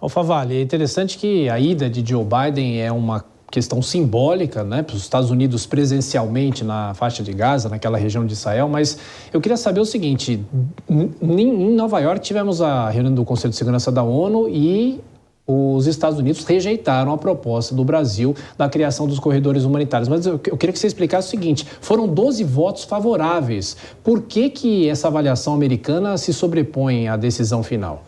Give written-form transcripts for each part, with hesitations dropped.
Favale, é interessante que a ida de Joe Biden é uma questão simbólica, né, para os Estados Unidos presencialmente na faixa de Gaza, naquela região de Israel, mas eu queria saber o seguinte, em Nova York tivemos a reunião do Conselho de Segurança da ONU e os Estados Unidos rejeitaram a proposta do Brasil da criação dos corredores humanitários. Mas eu queria que você explicasse o seguinte, foram 12 votos favoráveis. Por que essa avaliação americana se sobrepõe à decisão final?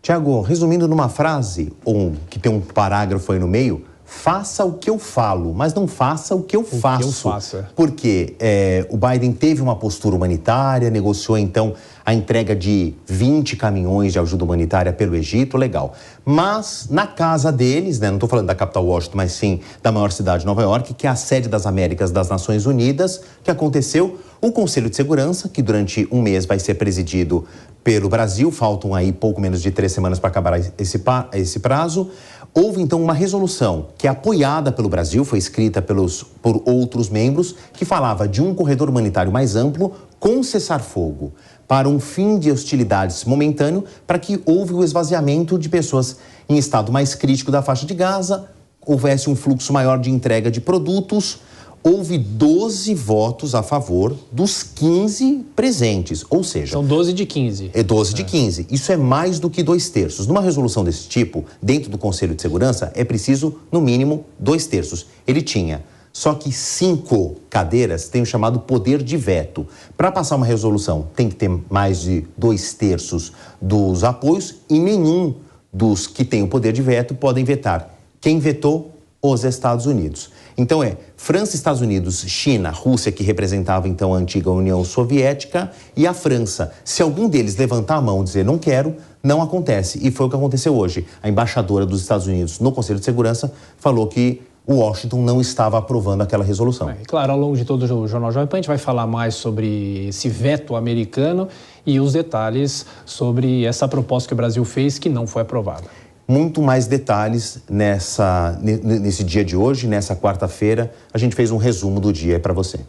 Tiago, resumindo numa frase, ou que tem um parágrafo aí no meio, faça o que eu falo, mas não faça o que eu faço. Porque o Biden teve uma postura humanitária, negociou então a entrega de 20 caminhões de ajuda humanitária pelo Egito, legal. Mas na casa deles, né, não estou falando da capital Washington, mas sim da maior cidade de Nova York, que é a sede das Américas das Nações Unidas, que aconteceu o Conselho de Segurança, que durante um mês vai ser presidido pelo Brasil, faltam aí pouco menos de 3 semanas para acabar esse prazo. Houve, então, uma resolução que é apoiada pelo Brasil, foi escrita por outros membros, que falava de um corredor humanitário mais amplo com cessar-fogo para um fim de hostilidades momentâneo, para que houve o esvaziamento de pessoas em estado mais crítico da faixa de Gaza, houvesse um fluxo maior de entrega de produtos. Houve 12 votos a favor dos 15 presentes, ou seja... São 12 de 15. É 12 de 15. Isso é mais do que 2/3. Numa resolução desse tipo, dentro do Conselho de Segurança, é preciso, no mínimo, 2/3. Ele tinha. Só que 5 cadeiras têm o chamado poder de veto. Para passar uma resolução, tem que ter mais de 2/3 dos apoios e nenhum dos que têm o poder de veto podem vetar. Quem vetou? Os Estados Unidos. Então França, Estados Unidos, China, Rússia, que representava então a antiga União Soviética, e a França. Se algum deles levantar a mão e dizer não quero, não acontece. E foi o que aconteceu hoje. A embaixadora dos Estados Unidos no Conselho de Segurança falou que Washington não estava aprovando aquela resolução. Claro, ao longo de todo o Jornal Jovem Pan, a gente vai falar mais sobre esse veto americano e os detalhes sobre essa proposta que o Brasil fez que não foi aprovada. Muito mais detalhes nesse dia de hoje, nessa quarta-feira. A gente fez um resumo do dia para você.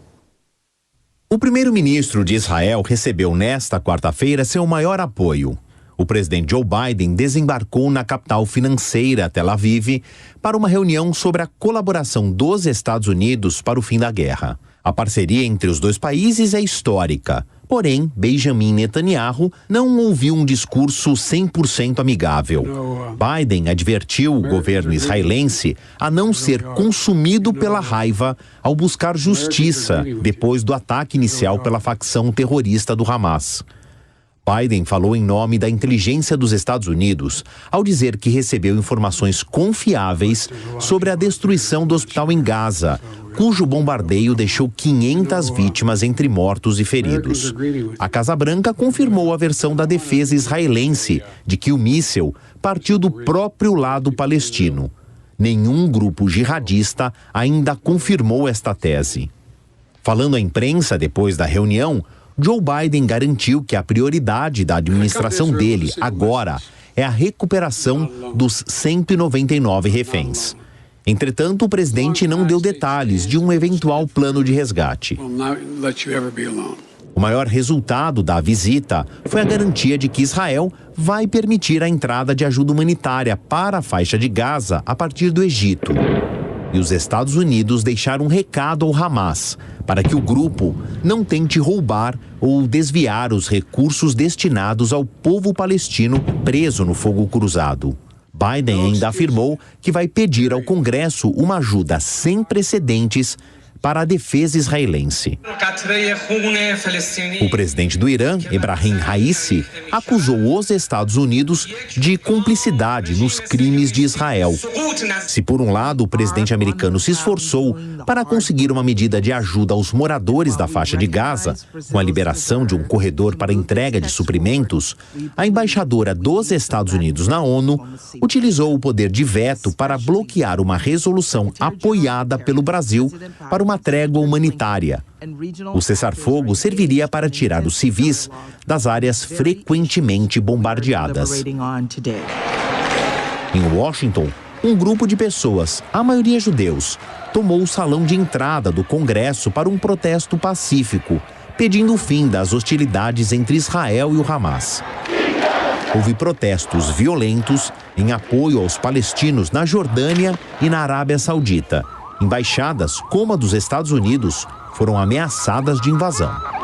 O primeiro-ministro de Israel recebeu nesta quarta-feira seu maior apoio. O presidente Joe Biden desembarcou na capital financeira, Tel Aviv, para uma reunião sobre a colaboração dos Estados Unidos para o fim da guerra. A parceria entre os dois países é histórica. Porém, Benjamin Netanyahu não ouviu um discurso 100% amigável. Biden advertiu o governo israelense a não ser consumido pela raiva ao buscar justiça depois do ataque inicial pela facção terrorista do Hamas. Biden falou em nome da inteligência dos Estados Unidos ao dizer que recebeu informações confiáveis sobre a destruição do hospital em Gaza, cujo bombardeio deixou 500 vítimas entre mortos e feridos. A Casa Branca confirmou a versão da defesa israelense de que o míssil partiu do próprio lado palestino. Nenhum grupo jihadista ainda confirmou esta tese. Falando à imprensa depois da reunião, Joe Biden garantiu que a prioridade da administração dele agora é a recuperação dos 199 reféns. Entretanto, o presidente não deu detalhes de um eventual plano de resgate. O maior resultado da visita foi a garantia de que Israel vai permitir a entrada de ajuda humanitária para a faixa de Gaza a partir do Egito. E os Estados Unidos deixaram um recado ao Hamas para que o grupo não tente roubar ou desviar os recursos destinados ao povo palestino preso no fogo cruzado. Biden ainda afirmou que vai pedir ao Congresso uma ajuda sem precedentes para a defesa israelense. O presidente do Irã, Ebrahim Raisi, acusou os Estados Unidos de cumplicidade nos crimes de Israel. Se por um lado o presidente americano se esforçou para conseguir uma medida de ajuda aos moradores da faixa de Gaza, com a liberação de um corredor para entrega de suprimentos, a embaixadora dos Estados Unidos na ONU utilizou o poder de veto para bloquear uma resolução apoiada pelo Brasil para uma trégua humanitária. O cessar-fogo serviria para tirar os civis das áreas frequentemente bombardeadas. Em Washington, um grupo de pessoas, a maioria judeus, tomou o salão de entrada do Congresso para um protesto pacífico, pedindo o fim das hostilidades entre Israel e o Hamas. houve protestos violentos em apoio aos palestinos na Jordânia e na Arábia Saudita. Embaixadas, como a dos Estados Unidos, foram ameaçadas de invasão.